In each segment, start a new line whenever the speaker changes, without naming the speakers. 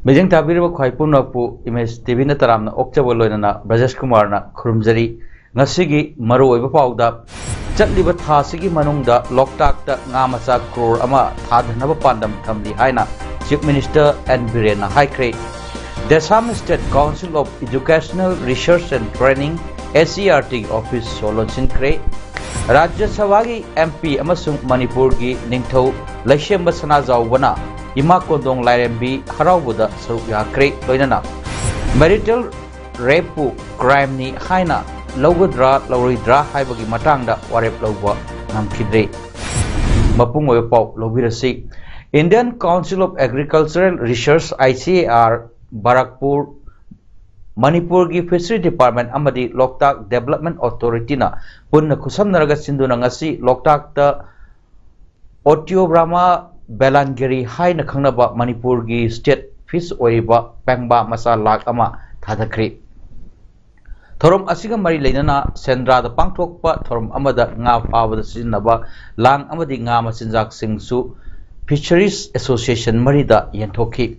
Bijing tabirwa khwai pumnakpu image TV na taramna okchabo loinana Brajesh Kumar na khurumjari ngasigi maru oiba pauda chatliba tha sigi manungda Loktak ta nga macha crore ama thadhanaba pandam thamli haina Chief Minister N Biren na haikre Assam State Council of Educational Research and Training SERT office solonsin kre Rajya Sabha gi MP amasung Manipur gi ningthau Laishemba Sanajawbana Ima Kondong Lairembi Haraubuda Saruk Yakre Loinana Marital Rape Crime ni Haina Logodra Lauridra Haibagi Matangda Warep Loba Namkidre Mapung Pau Lobirasi Indian Council of Agricultural Research ICAR Barakpur Manipur gi Fishery Department Amadi Loktak Development Authority na Punna Kusam Naraga Sindhu Nangasi Loktak ta Otio Brahma Belangiri Hai na Kangnaba Manipur gi State Fish Oriba Pangba Masa Lak Ama Thadakri Thorom Asiga Mari Lenana Sendra the Pangtokpa Thorom Amada Nga Pava the Sinaba Lang Amadi Nga Masinjak Singsu Fisheries Association Marida Yentoki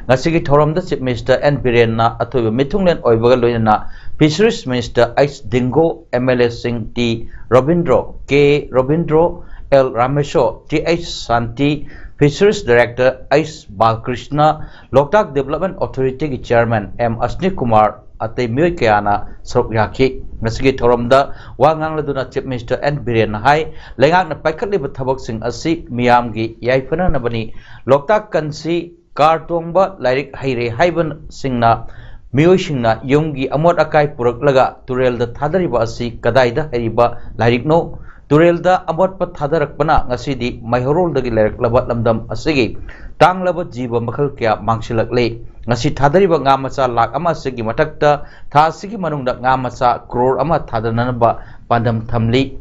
Nasigi Thorom the Chief Minister N Biren na Atoba Mitunglen Oibaga Loinana Fisheries Minister Ice Dingo MLA Singh T Robindro K Robindro L. Ramesho, T.H. Santi, Fisheries Director, Ice Balkrishna, Loktak Development Authority Chairman, M. Asni Kumar, Ate Myoy Kayana, Srokyaki, Nasigi Toromda, Wangang Laduna Chief Minister N. Biren Hai, Lengang na Paikali Batabok Sing Asi, Miyamgi, Yaifana Nabani, Loktak Kansi, Kartongba, Lyric Haire Haiban Singna, Myoy Singna, Yungi, Amot Akai Puraklaga, Turel the Tadariba Asi, Kadaida Hariba, Lyric No, Turelda Amot Pat Hadarakpana, Ngasidi, Mahorol the Gilerk Labat Lamdam Asigi, Tang Labat Jiba Makalkia, Mangshilak Lay, Nasi Tadariba Gamasa Lak Amasigi Matakta, Tasigi Manunda Gamasa, Crore Amat Hadanaba, Pandam Tamli.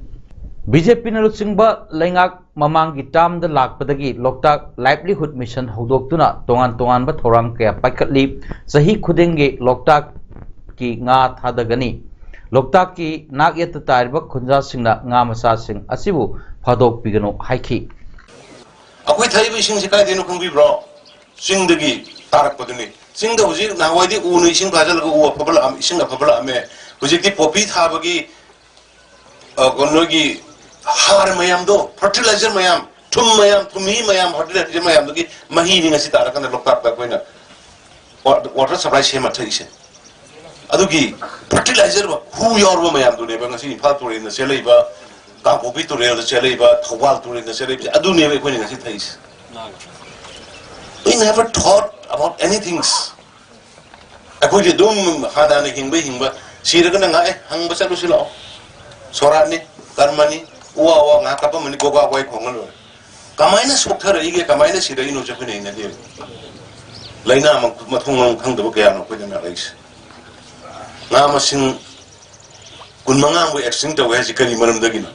BJP Nalusingba, Lengak, Mamang Gitam the Lak Padagi, Loktak, Livelihood Mission, Hodoktuna, Tongan Bat Horang Kaya Paikatli, Sahi Kudenge, Loktak Ki Nga Hadagani. Loktak ki Nagyat Tariba Kunja Singna Ngamasa Sing Asibu Padok Pigano Haiki.
A quit heavy sing Sikai Dino Kumbi bro, sing the gi, Tarak Paduni, sing the Uzi, now I did Uni sing Pazal go Pabla, sing a Pabla Ame, Uziki Popit Habagi, Gonogi, Har Mayamdo, fertilizer Mayam, Tum Mayam, to me Mayam, fertilizer Mayam, Mahini Sitarak and the Loktak Bakwina. Water supply shematation. Adugi fertilizer who your woman am doing a factory in the Seleba, Kapopi to rail the Seleba, Tawal to in the Seleba, Adu never winning as it is. We never thought about anything. I could you do Hanaking being, but see the Gananga, Hangbasalusilo, Sorani, Karmani, Ua, Nakapam, Goga, White Congo. Kamina Sokara, Kamina Sirino Japan in the deal. Laina Matung Kangabukiano with an race. Namasing Kunmanga we extinct the Wesicali Manam Dagina.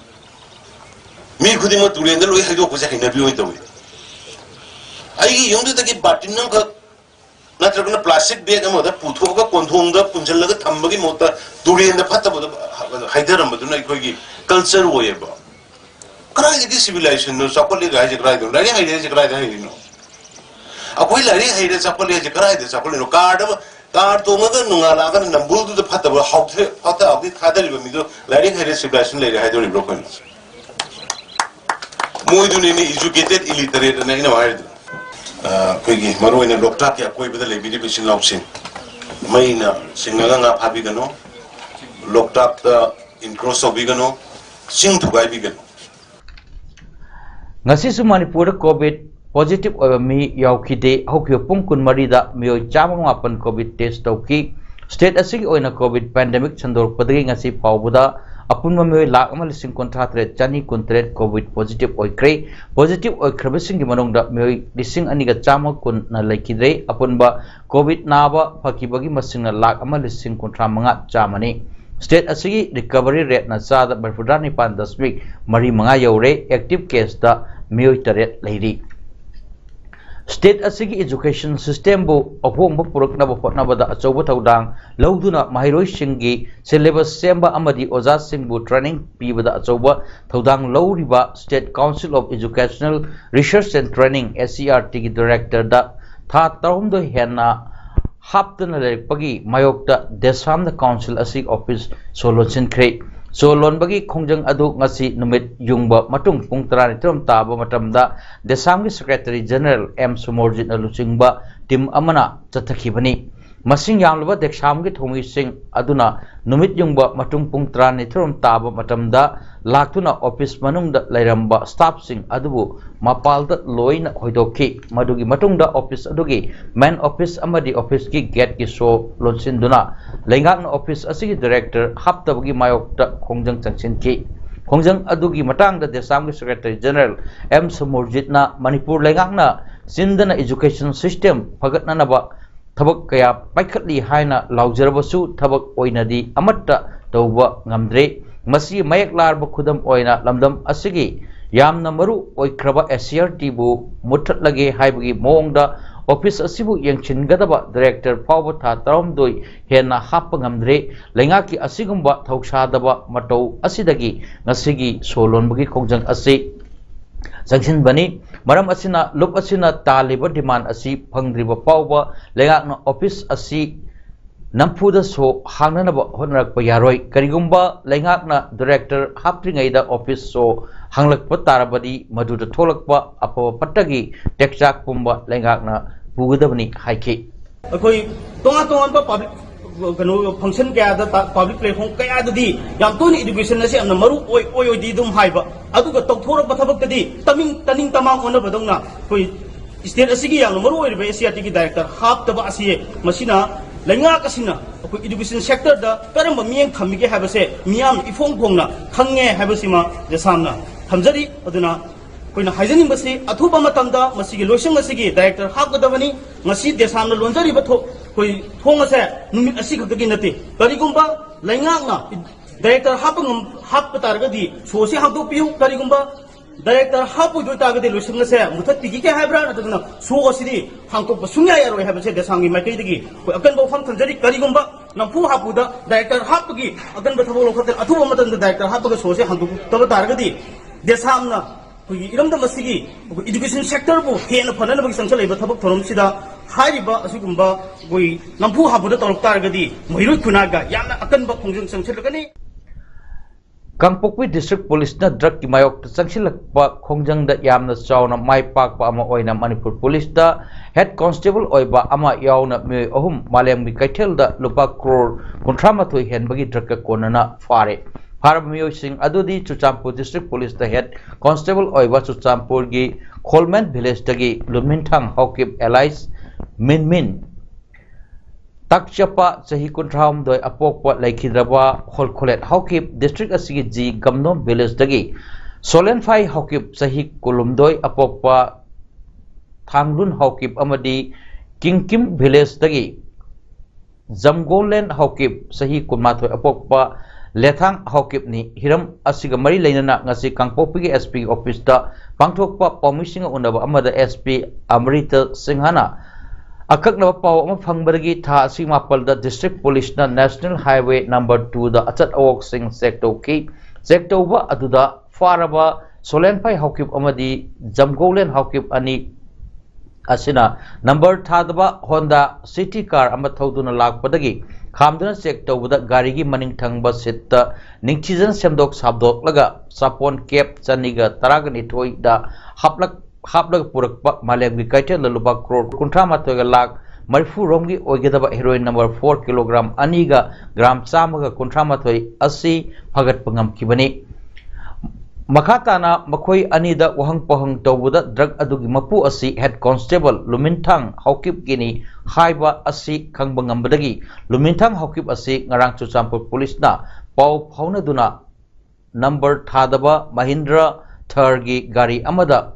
Me could not do the way I do was in a view in the way. I used to get Batinaka, not a plastic bag and mother put over Kontonga, Punjala, Tambagi Mota, Durian the Pata Hyderam, but do not culture way about. Cry the civilization, no Sapoli guys, a cry, Larry Hyde, a cry, you know. A quay Larry Hyde, a Sapoli, a cry, the Sapolino card. Car to mother Nungala and Nambu to the Pata, how the Hadar, Larry had a civilization later had already broken. More than any educated, illiterate, and I know I Quiggy, Maru in a Loktakia, Quay with the Lady Vision Lausin. Maina, Singanga Pabigano, Loktak in Cross of Bigano, sing to Guy Bigano.
Nasisu Manipur COVID positive over me Yaukide, Hokyo Punkun Marida, Mio Chamapan COVID test Toki, State Asig oina COVID pandemic Sandor Padring as if Paubuda, अपुन mummy lakh अमा लिसिंग कुंत्रा तरे चानी कुंत्रेट Covid positive ओइक्रे positive ओइख्रबसिंग की मनोंग दा मेoi लिसिंग अनिगा चामा कुन ना लेकिद्रे अपुन बा कोविड नाबा फकीबगी मसिंग ना लाख अमा लिसिंग कुंत्रा मंगा चामनी स्टेट असिगी रिकवरी रेट ना चादा बरफुदा निपान दशमिक मरी मंगा यौरे एक्टिव केस दा मेoi तरेट लेरी स्टेट असिगी एजुकेशन सिस्टम बो अहोंग पुरकना होटनाबदा अचौब थौदांग लौदुना माहिरोइसिंगी सिलेबस सेंबा अमदी ओजा सिंबु ट्रेनिंग पीबदा अचौब थौदांग लौरिबा state council of educational research and training SCRT की डायरेक्टर दा था तरुमदो हेना हाप्तना लेपगी मायोक्ता देसाम द काउंसिल असि ऑफिस सोलोचिनख्रे सोलोनबगी खोंजंग अदु ngasi numit yungba matung pung 13 taba matamda desam gi secretary general M Sumorjit aluchingba team amana chathakibani masing yamlaba deksam gi thomi sing aduna numit yungba matung pung 13 taba matamda laktuna office manungda lairamba staff sing adubu mapalda loina hoidokhi madugi matungda office adugi main office amadi office ki gate ki so lonsinduna leingakna office asigi director haptabagi mayokta khongjang changsin ki khongjang adugi matangda desam gi secretary general M Sumorjitna Manipur leingakna sindana education system phagatna naba thabak kaya paikhatli haina laujarabasu thabak oinadi amatta tawba ngamdre masi mayak larba khudam oina lamdam asigi yamna maru oikraba SCRT bu muthatlage haibagi moongda office asibu yengchingadaba director fawba tha taramdoi hena happa ngamdre lengaki asigumba thausadaba matau asidagi ngasigi solonbagi khongjang asi jangsin bani maram asina lup asina taliba demand asi phangdriba fawba lengakna office asi nampuda so hangnanaba honrakpa yaroi karigumba lengakna director haptringaida office so hanglakpa tarabadi maduda tholakpa apaba pattagi tekchak pumba lengakna pugadabani haiki
akoi tonga public kanu function kaya da public platform kaya dadi yam toni education na si amna maru oi di dum haiba aduga tokthora bathabak tadi taning tamang ona badongna koi state asigi yang maru oi be SCRT ki director hap taba asi masina lenga kasina ko education sector da karamba miyeng thamige habase miyam ifong phongna khange habasima jasamna thamjari aduna koina haijaning basi athuba matamda masigi loisang asigi director hapgadabani ngasi desamna lonjari batho koi thonga se numit asi khakgi nate karigumba lengakna director hap targadi sosi hagdo piu karigumba director hapu do targadi loisang se muthak tigi ke habra aduna so asidi hangtok basungya yaro habase desangi makai digi koi akan bo fam thanjari karigumba nampu hapu da director hapgi akan bathabo lokhatel athuba matamda director hapga sosi hangdo toba targadi desamna इरमदम मसिगी education sector बु हेन फनन बगी संचल लेबा थबक थरम सिदा हारिबा असुगुम्बा गोई नंफु हाबुदा तलक तारगदी महिरुई खुनागा याना अकनबा खोंजन संचलगनी
Kangpokpi district police ना ड्रग की मायोक संचिलकपा खोंजंगदा यामना चावना माइपाकपा अमा ओइना मणिपुर पुलिस दा हेड कांस्टेबल ओइबा अमा यावना मे अहुम मालेमगी कैथेलदा लुपा करोड़ 38 हेनबगी ड्रग का कोनना फारे फारब मियोसिंग अदुदी चुचामपुर डिस्ट्रिक्ट पुलिस द हेड कांस्टेबल ओइबा चुचामपुर की खोलमेन विलेज दगी लुमिनथांग हौकिब एलाइस मिनमिन तकचपा सही कुंट्राम दोय अपोकपा लेखिद्रबा खोलखोलेट हौकिब डिस्ट्रिक्ट असigi जी गमनो विलेज दगी सोलेनफाई हौकिब सही कुलुमदोय अपोकपा थांगलुन हौकिब अमदी किंगकिम विलेज दगी जमगोलेन हौकिब सही कुमाथोय अपोकपा लेथांग हौकिबनी हिरम असिगा मरी लेनना ngasi कांगपोकपी SP ऑफिस दा पांगथोकपा पॉमिसिंग उनबा अमदा SP अमृत सिंहना अककनबा पाव अमा फंगबदगी था असि मापल दा डिस्ट्रिक्ट पुलिस ना नेशनल हाईवे नंबर 2 दा अचत अवोक सिंह सेक्टोबा अदुदा फारबा सोलेनफाई हौकिब अमदी जमगोलेन हौकिब अनि असना नंबर थादबा होंडा सिटी कार अमा थौदुना लाकपदगी खामदुना चेक तौबदा गाड़ी की मनिंग थंगबा सिट निंगचिजन सेमदोक साबदोक लगा सापोन केप चनिगा तरागनि थोइदा हापलग पुरकपा मालेमगी कैथेल लुबा करोड़ 38 लाख मरफू रोमगी ओगेदबा हेरोइन नंबर 4 किलोग्राम अनिगा ग्राम चामगा 38 असि फगत पंगम किबनी मखाताना मखोई अनिदा वहंग पहंग तौबदा ड्रग अदुगी मपु असि हेड कांस्टेबल लुमिनथांग हौकिब गिनी हाइबा असि खंगबंगमबदगी लुमिनथांग हौकिब असि ngarang चुचामपुर पुलिस ना पाव फाउनदुना number thadaba Mahindra Thar-gi gari amada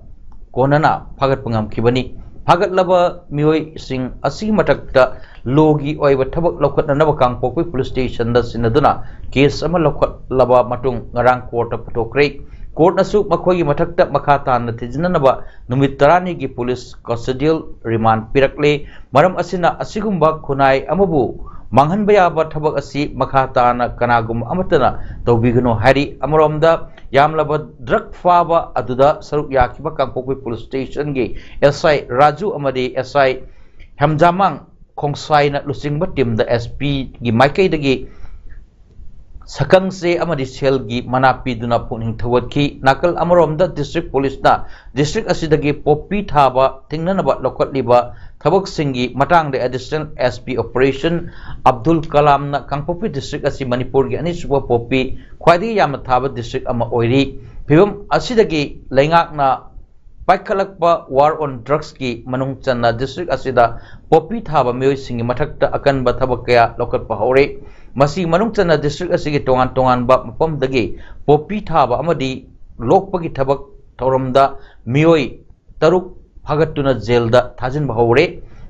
konana phagat pangam kibani phagat laba mioi sing asi matakta logi oiba thabak lokhat na kangpokoi police station da sinaduna case ama lokhat laba matung ngarang court patokre court nasu makhoi matakta makhata na tijnanaba numit tarani gi police custodial remand pirakle maram asina asigumba khunai amabu manghanba yaba thabak asi makhata na kanagum amatana tawbigano hari amromda yamlaba drug faba aduda saruk yakiba kangpokoi police station gi SI Raju amadi SI Hamjamang khongsai na lusingba team da SP gi maikai dagi sakangse amadi sel gi manapi duna puning thawatki nakal amromda district police na district asidagi popi thaba tingnanaba lokotliba thabak singi matang de additional SP operation Abdul Kalam na kangpopi district asi Manipur gi ani suba popi khwadi yam thaba district ama oiri phibam asidagi laingak na paikhalakpa war on drugs ki manung channa district asida popi thaba mioi singi mathakta akanba thabak kaya lokatpa hore masi manung channa district asigi tongan tongan ba mapam dagi popi thaba amadi lokpagi thabak thoramda mioi taruk phagatuna jail da thajin ba hore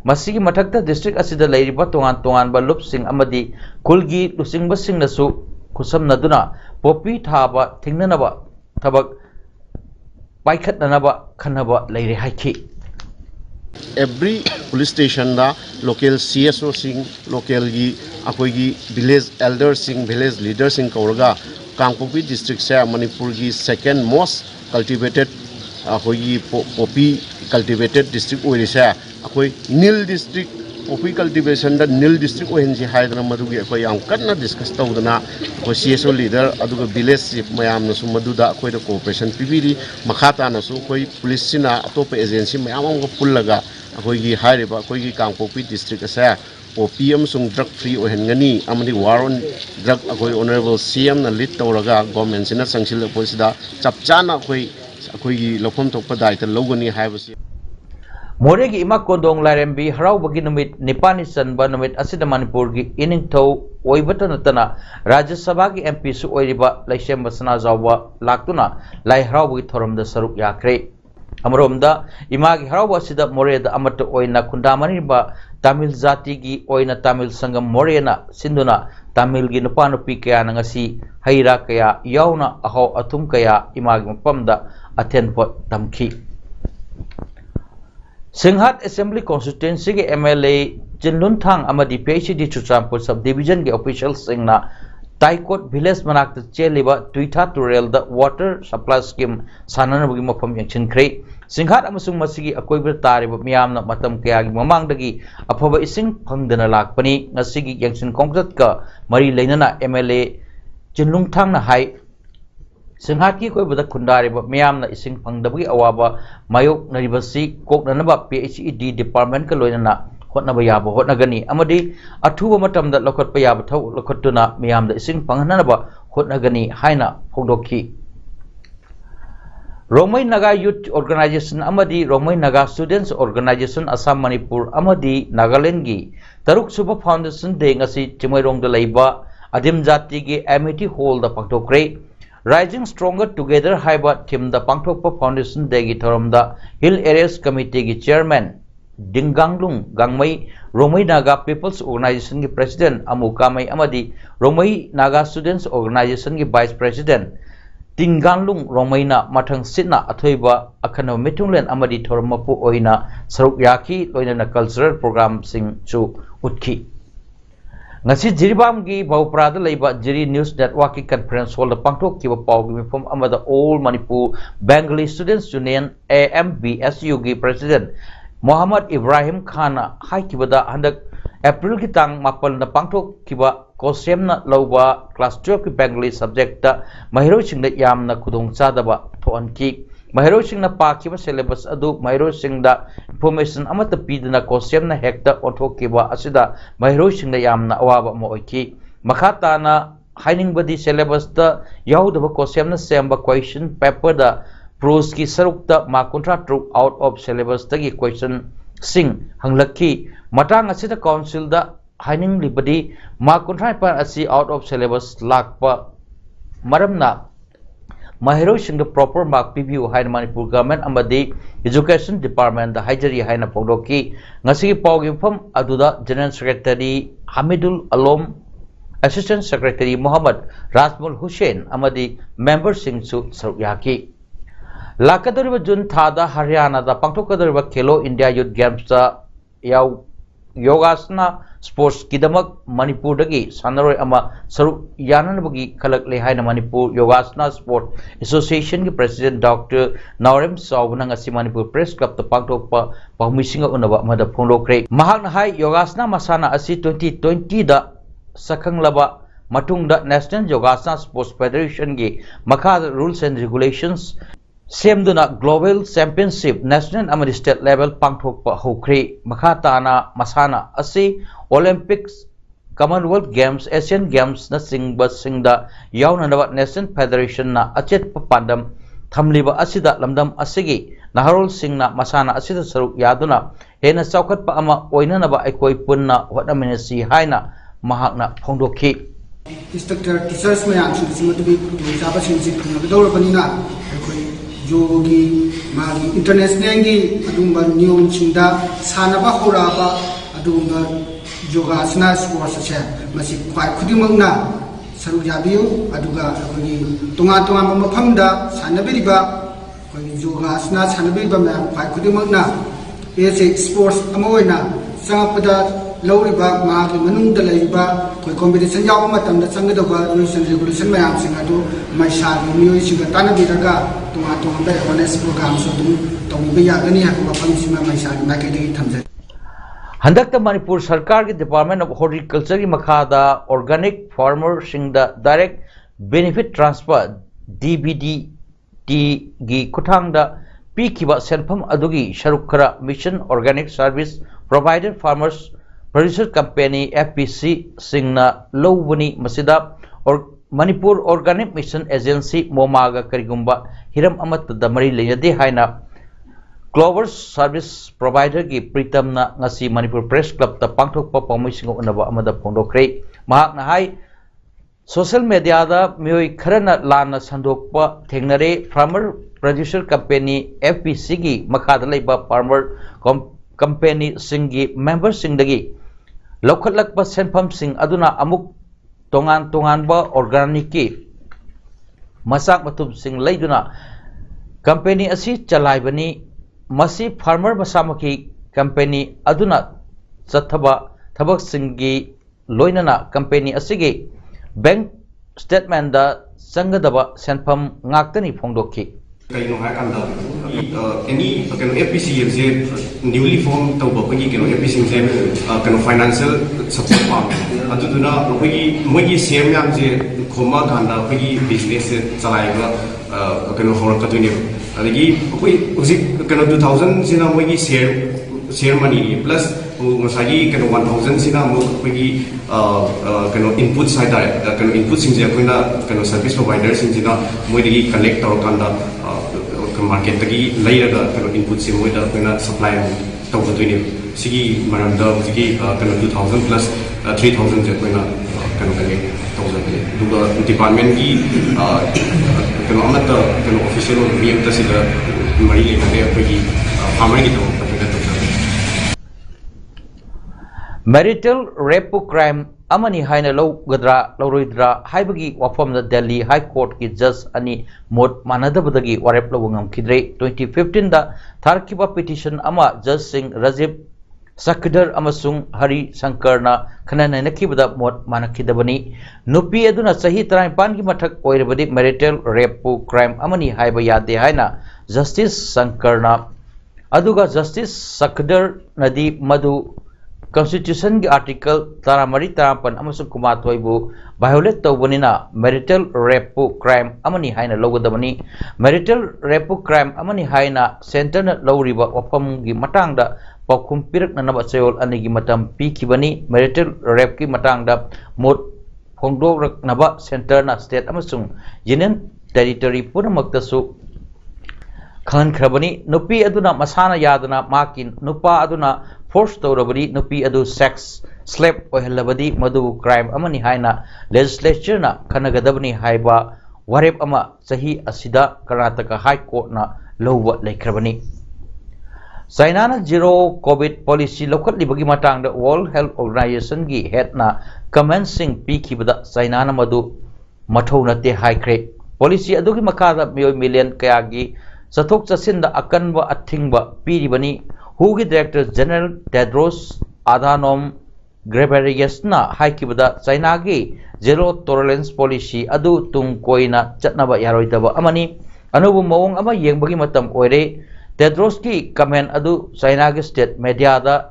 masigi mathakta district asida leiriba tongan tongan ba lupsing amadi kulgi lusing basing nasu khusamnaduna popi thaba thingnanaba thabak paikhatnanaba khanaba leire haiki
every police station da local CSO sing local gi akoi gi village elder sing village leader sing kauraga Kangpopi district se Manipur gi second most cultivated akoi gi poppy cultivated district oirisa akoi nil district poppy cultivation da nil district ohenji haidana madugi akoi am kanna discuss tawdana akoi CSO leader aduga village chief mayam na sumaduda akoi da cooperation pibiri makhata na su akoi police sina atopa agency mayam am ko pullaga akoi gi hairiba akoi gi Kangpopi district asa poppy amsung drug free ohengani amani war on drug akoi honorable CM na lead tawraga government sina sangsil police da chapchana akoi gi lokhom thokpa daita logani haibasi
Moregi ima kondong larembi harau bagi numit nipani sanba numit asida Manipur gi ining thau oibata natana Rajya Sabha gi MP su oiriba laisem basana zawba laktuna lai harau bagi thoramda saruk yakre amromda ima gi harau asida moreda amata oina kundamani ba Tamil jati gi oina Tamil sangam morena sinduna Tamil gi nupa nupi kaya ngasi haira kaya yauna aho atum kaya ima gi mapamda athenpot tamki Singhat Assembly Constituency के MLA Jinlun Thang amadi PhD Chuchampur Sub Division के official singna Taikot Village manakta cheliba Tuitha Turel the water supply scheme sanana bugi mafam yangshin kre Singhat amasung masigi akoibir tariba miyamna matam kaya gi mamangdagi aphaba ising phangdana lakpani ngasigi yangshin kongkat ka mari leinana MLA Jinlun Thang na hai Singhat ki koi bada kundari ba miyam na ising pangdabagi awaba mayok naribasi kok nanaba PhD department ka loina na hotnaba yaba hotnagani amadi athuba matamda lokot pa yaba thau lokotuna miyam da ising panghanaba hotnagani haina phogdokhi Romai Naga Youth Organization amadi Romai Naga Students Organization Assam Manipur amadi Nagaland gi Taruk Suba Foundation de ngasi Chimairong da laiba adim jati gi Amity Hall da pagdokre Rising Stronger Together Haiba Team the Pangthokpa Foundation Degi Thoramda Hill Areas Committee gi Chairman Dinganglung Gangmai Romai Naga People's Organization gi President Amukamai Amadi Romai Naga Students Organization gi Vice President Dinganglung Romaina Mathang Sitna Athoiba Akhana Mitunglen Amadi Thormapu Oina Saruk Yaki Loina Cultural Program Sing Chu Utki Ngasi Jiribam gi Bauprada Leiba Jiri News Network ki conference hall the pangthok ki pau gi from amada All Manipur Bengali Students Union AMBSU gi President Muhammad Ibrahim Khana hai ki bada handak April ki tang mapal na pangthok ki ba kosem na lauba class 12 ki Bengali subject ta mahiro sing da yam na khudong chadaba thon ki mahiro sing na pa ki ba syllabus adu mahiro sing da information amata pidna kosem na hekta othok ki ba asida mahiro sing da yam na awaba mo oiki makhata na haining badi syllabus da yaudaba kosem na semba question paper da pros ki saruk da ma kontra truk out of syllabus da ki question sing hanglakhi matang asida council da haining libadi ma kontra pa asi out of syllabus lakpa maramna mahiroi proper mark pibiu haina Manipur government amadi education department da haijari haina pongdoki ngasi pawgi pham aduda general secretary Hamidul Alom assistant secretary Muhammad Rasmul Hussein amadi member singsu saruyaki lakadariba June thada Haryana da pangthokadariba Khelo India Youth Games da yaw yogasana sports kidamak Manipur dagi sanaroi ama saru yananabagi khalakle haina Manipur yogasana sport association ki president Dr. Naurem Saubana ngasi Manipur press club ta pangthokpa pahmisinga unaba amada phonglokre mahakna hai yogasana masana asi 2020 da sakanglaba matungda National Yogasana Sports Federation gi makha rules and regulations Semduna Global Championship National and State Level Pangthokpa Hokre Makhatana Masana Asi Olympics Commonwealth Games Asian Games na singba singda yaunanaba National Federation na achet papandam thamliba asida lamdam asigi naharol singna masana asida saruk yaduna hena chawkhat pa ama oinanaba aikoi punna hodaminasi haina mahakna phongdokhi
instructor teachers mayam sing to be jaba sing sing nagdor banina yogi magi international gi adumba niyom singda sanaba horaba adumba yogasana sports che masi khwai khudimangna saru jabiu aduga khoni tonga tonga mafamda sanabiriba khoni yogasana sanabiriba ma khwai khudimangna ese sports amoina sangapada lawriba magi manungda laiba khoi competition yaw matamda changdaba rules and regulation mayam singadu maisa miyoi singa tanabiraga tonga tonga awareness program so tongbe yagani ha mafam sima maisa nakedi thamjai
Handakta Manipur Sarkar ki Department of Horticulture ki makhada organic farmer singda direct benefit transfer DBD gi kuthangda pikiba senpham adugi sharukhara mission organic service provided farmers producer company FPC singna lowbuni masida or Manipur Organic Mission Agency momaga karigumba hiram amat damari leyade haina Clover Service Provider ki Pritamna ngasi Manipur Press Club ta pangthokpa pawmising unaba amada phongdokre mahakna hai social media da mioi kharana lana sandokpa thengnare farmer producer company FPC gi makhada leiba farmer company singi member singdagi lokhatlakpa senpham sing aduna amuk tongan tonganba organic ki masak matum sing leiduna company asi chalaibani masi farmer masamaki company aduna chathaba thabak singi loinana company asigi bank statement da sangadaba senpham ngaktani phongdokhi
kaino ha kanda any FPC je newly formed tawba ko gi FPC je financial support pam aduduna mogi CM yam je khoma kanda ko gi business chalai ga hor ka tuni adagi koi uzik 2000 sina mogi share money plus masagi 1000 sina mo ko gi input side da input sing je koina service provider sing jina moi dagi collect tor kanda market tagi lairaga input sim moida koina supply tau ko tuni sigi maramda sigi 2000 plus 3000 je koina kali 1000 duga department gi amata official VM ta sila mari le kade apagi farmer gi to
marital rape crime amani haina lowgadra lowroidra haibagi wafam da Delhi High Court ki judge ani mot manadabadagi warep lawangam khidre 2015 da tharkiba petition ama judge sing Rajiv Sakdar amasung Hari Sankarna khanana nakibada mot manakhidabani nupi aduna sahi 35 ki mathak oirabadi marital rape crime amani haiba yade haina justice Sankarna aduga justice Sakdar nadi madu Constitution ki article 33 amasung kumatoi bu violate tawbanina marital rape crime amani haina logadabani marital rape crime amani haina center na lawriba wafam gi matangda pakum pirak na naba sayol anigi matam pikibani marital rape ki matangda mot phongdok naba center na state amasung union territory punamaktasu khan khrabani nupi aduna masana yadana makin nupa aduna force tawrabadi nupi adu sex slave ohelabadi madu crime amani haina legislature na khanagadabani haiba warep ama sahi asida Karnataka High Court na lawwa laikhrabani China na zero COVID policy lokhat libagi matang da World Health Organization gi head na commencing pikibada China na madu mathau na te haikre policy adugi makada miyoi million kaya gi sathok chasin da akanba athingba piribani hugi Director General Tedros Adhanom Ghebreyesus na haikibada China gi zero tolerance policy adu tung koina chatnaba yaroidaba amani anubu mawong ama yengbagi matam oire Tedros ki comment adu China ki state media da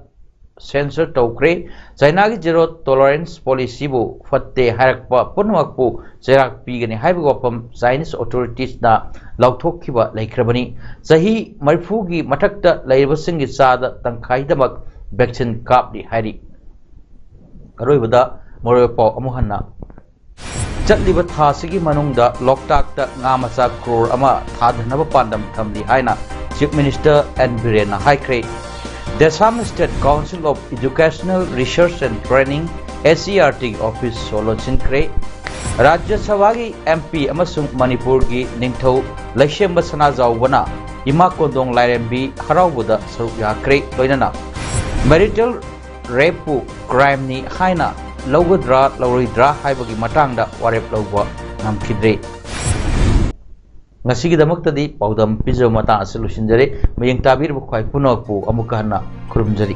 censor tawkre China ki zero tolerance policy bu fatte harakpa punmak pu cherak pigani haibu wapam Chinese authorities na lauthokkiba laikhrabani sahi marfu gi mathakta laibasing gi sada tangkhai damak vaccine kapli hairi aroibada moropo amuhanna chatliba thasigi manungda loktak ta ngamacha crore ama thadhanaba pandam thamli haina Chief Minister N. Biren Haikre. The Assam State Council of Educational Research and Training SERT Office Solochin Kre. Rajya Sabha MP amasung Manipur gi Ningthau Laishemba Sanajawbana Ima Kondong Lairembi Haraubuda Saruk Yakre Loinana. Marital rape crime ni haina Logodra Lauridra Haibagi Matangda Warep Logwa Namkidre. Ngasigidamaktadi paudam pijo mata asolution jare mayeng tabir bu khwai punok pu amuka na khurumjari